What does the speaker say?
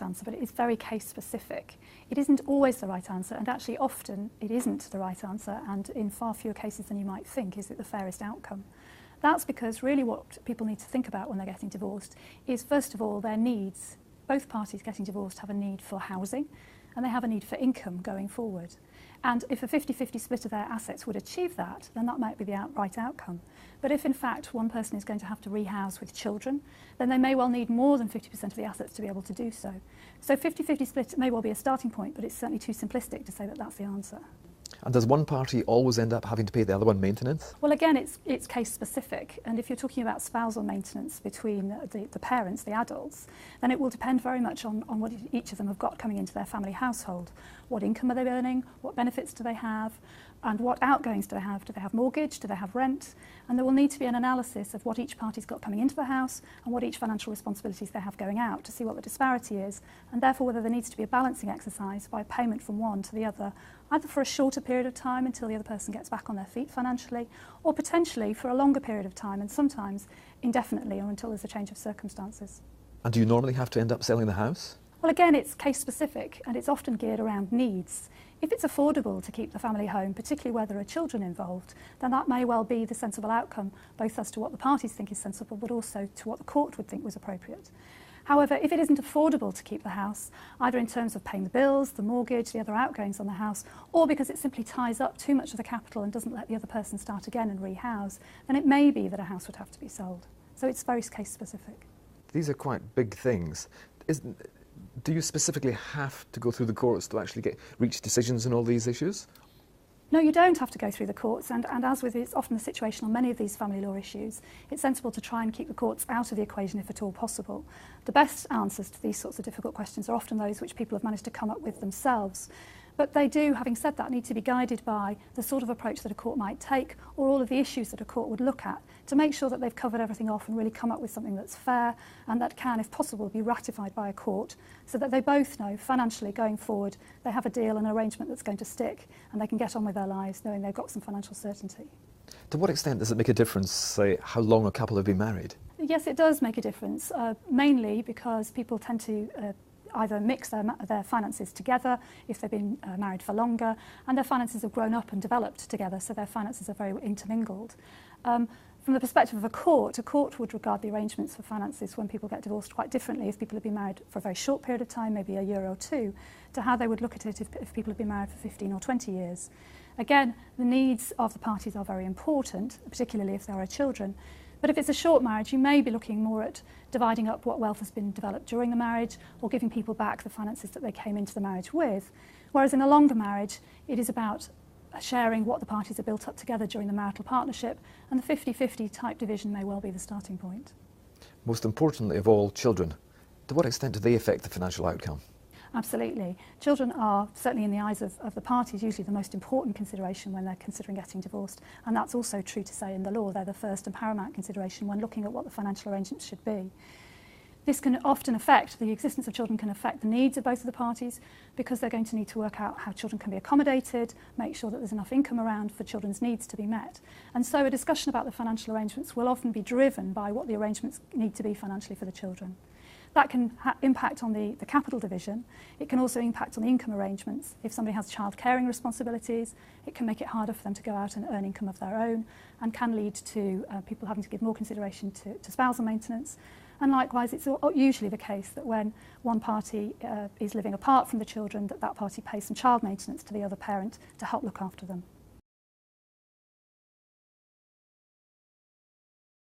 answer, but it is very case specific. It isn't always the right answer, and actually often it isn't the right answer, and in far fewer cases than you might think is it the fairest outcome. That's because really what people need to think about when they're getting divorced is, first of all, their needs. Both parties getting divorced have a need for housing and they have a need for income going forward. And if a 50-50 split of their assets would achieve that, then that might be the right outcome. But if in fact one person is going to have to rehouse with children, then they may well need more than 50% of the assets to be able to do so. So 50-50 split may well be a starting point, but it's certainly too simplistic to say that that's the answer. And does one party always end up having to pay the other one maintenance? Well, again, it's case specific, and if you're talking about spousal maintenance between the parents, the adults, then it will depend very much on what each of them have got coming into their family household. What income are they earning? What benefits do they have? And what outgoings do they have? Do they have mortgage? Do they have rent? And there will need to be an analysis of what each party's got coming into the house and what each financial responsibilities they have going out to see what the disparity is, and therefore whether there needs to be a balancing exercise by payment from one to the other, either for a shorter period of time until the other person gets back on their feet financially, or potentially for a longer period of time, and sometimes indefinitely or until there's a change of circumstances. And do you normally have to end up selling the house? Well, again, it's case specific and it's often geared around needs. If it's affordable to keep the family home, particularly where there are children involved, then that may well be the sensible outcome, both as to what the parties think is sensible, but also to what the court would think was appropriate. However, if it isn't affordable to keep the house, either in terms of paying the bills, the mortgage, the other outgoings on the house, or because it simply ties up too much of the capital and doesn't let the other person start again and rehouse, then it may be that a house would have to be sold. So it's very case specific. These are quite big things. Do you specifically have to go through the courts to actually reach decisions on all these issues? No, you don't have to go through the courts, and as with it's often the situation on many of these family law issues, it's sensible to try and keep the courts out of the equation if at all possible. The best answers to these sorts of difficult questions are often those which people have managed to come up with themselves. But they do, having said that, need to be guided by the sort of approach that a court might take, or all of the issues that a court would look at, to make sure that they've covered everything off and really come up with something that's fair and that can, if possible, be ratified by a court, so that they both know financially going forward they have a deal and an arrangement that's going to stick and they can get on with their lives knowing they've got some financial certainty. To what extent does it make a difference, say, how long a couple have been married? Yes, it does make a difference, mainly because people tend to either mix their finances together if they've been married for longer, and their finances have grown up and developed together, so their finances are very intermingled. From the perspective of a court would regard the arrangements for finances when people get divorced quite differently if people have been married for a very short period of time, maybe a year or two, to how they would look at it if people have been married for 15 or 20 years. Again, the needs of the parties are very important, particularly if there are children. But if it's a short marriage, you may be looking more at dividing up what wealth has been developed during the marriage or giving people back the finances that they came into the marriage with. Whereas in a longer marriage, it is about sharing what the parties have built up together during the marital partnership, and the 50-50 type division may well be the starting point. Most importantly of all, children. To what extent do they affect the financial outcome? Absolutely. Children are, certainly in the eyes of the parties, usually the most important consideration when they're considering getting divorced, and that's also true to say in the law. They're the first and paramount consideration when looking at what the financial arrangements should be. This can often affect, the existence of children can affect the needs of both of the parties, because they're going to need to work out how children can be accommodated, make sure that there's enough income around for children's needs to be met. And so a discussion about the financial arrangements will often be driven by what the arrangements need to be financially for the children. That can impact on the capital division. It can also impact on the income arrangements. If somebody has child caring responsibilities, it can make it harder for them to go out and earn income of their own, and can lead to people having to give more consideration to spousal maintenance. And likewise, it's usually the case that when one party is living apart from the children, that party pays some child maintenance to the other parent to help look after them.